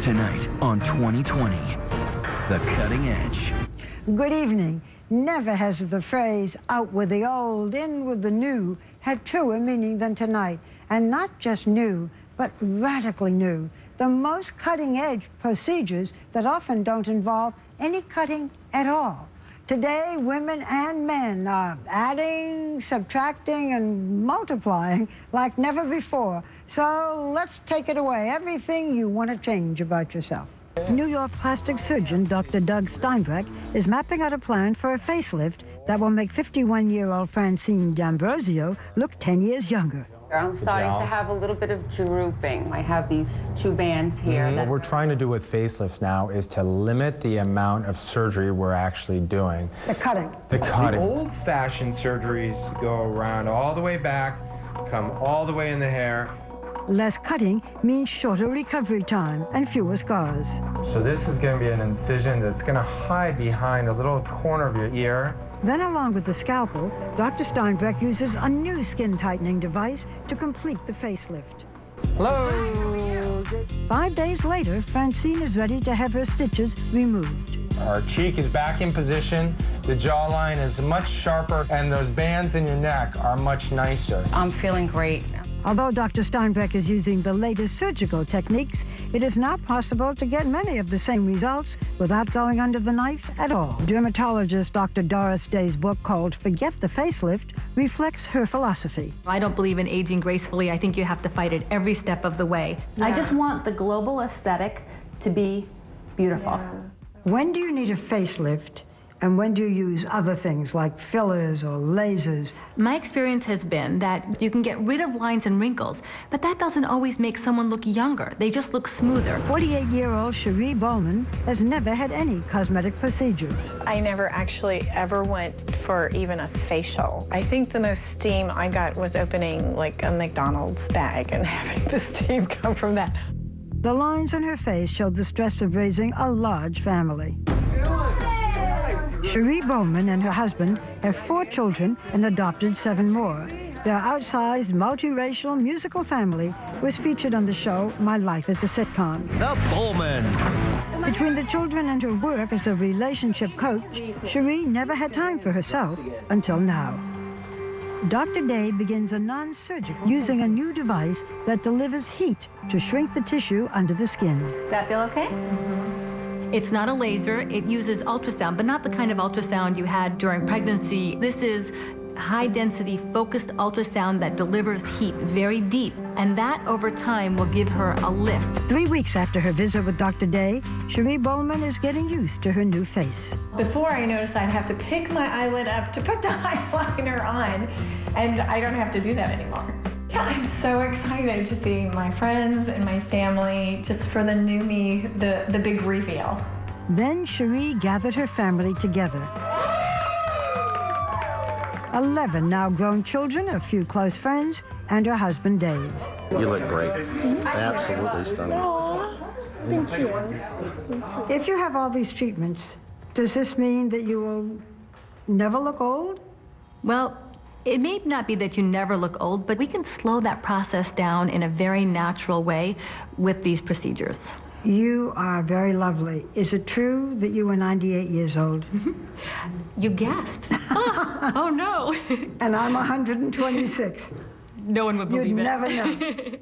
Tonight on 2020, The Cutting Edge. Good evening. Never has the phrase out with the old, in with the new had truer meaning than tonight. And not just new, but radically new. The most cutting-edge procedures that often don't involve any cutting at all. Today, women and men are adding, subtracting, and multiplying like never before. So let's take it away. Everything you want to change about yourself. New York plastic surgeon Dr. Doug Steinbreck is mapping out a plan for a facelift that will make 51-year-old Francine D'Ambrosio look 10 years younger. I'm starting to have a little bit of drooping. I have these two bands here. What we're trying to do with facelifts now is to limit the amount of surgery we're actually doing. The cutting. The cutting. The old-fashioned surgeries go around all the way back, come all the way in the hair. Less cutting means shorter recovery time and fewer scars. So this is going to be an incision that's going to hide behind a little corner of your ear. Then, along with the scalpel, Dr. Steinbreck uses a new skin tightening device to complete the facelift. Hello! 5 days later, Francine is ready to have her stitches removed. Our cheek is back in position, the jawline is much sharper, and those bands in your neck are much nicer. I'm feeling great. Although Dr. Steinbreck is using the latest surgical techniques, it is now possible to get many of the same results without going under the knife at all. Dermatologist Dr. Doris Day's book called Forget the Facelift reflects her philosophy. I don't believe in aging gracefully. I think you have to fight it every step of the way. Yeah. I just want the global aesthetic to be beautiful. Yeah. When do you need a facelift? And when do you use other things like fillers or lasers? My experience has been that you can get rid of lines and wrinkles, but that doesn't always make someone look younger. They just look smoother. 48-year-old Cherie Bowman has never had any cosmetic procedures. I never actually ever went for even a facial. I think the most steam I got was opening like a McDonald's bag and having the steam come from that. The lines on her face showed the stress of raising a large family. Cherie Bowman and her husband have 4 children and adopted 7 more. Their outsized, multiracial musical family was featured on the show My Life as a Sitcom. The Bowman. Between the children and her work as a relationship coach, Cherie never had time for herself until now. Dr. Day begins a non-surgical using a new device that delivers heat to shrink the tissue under the skin. Does that feel okay? It's not a laser. It uses ultrasound, but not the kind of ultrasound you had during pregnancy. This is high-density, focused ultrasound that delivers heat very deep, and that, over time, will give her a lift. 3 weeks after her visit with Dr. Day, Cherie Bowman is getting used to her new face. Before I noticed I'd have to pick my eyelid up to put the eyeliner on, and I don't have to do that anymore. Yeah, I'm so excited to see my friends and my family, just for the new me, the big reveal. Then Cherie gathered her family together. 11 now grown children, a few close friends, and her husband Dave. You look great. Absolutely stunning. Aww, thank you. If you have all these treatments, does this mean that you will never look old? Well, it may not be that you never look old, but we can slow that process down in a very natural way with these procedures. You are very lovely. Is it true that you were 98 years old? You guessed. Oh no. And I'm 126. No one would believe You'd it. never know.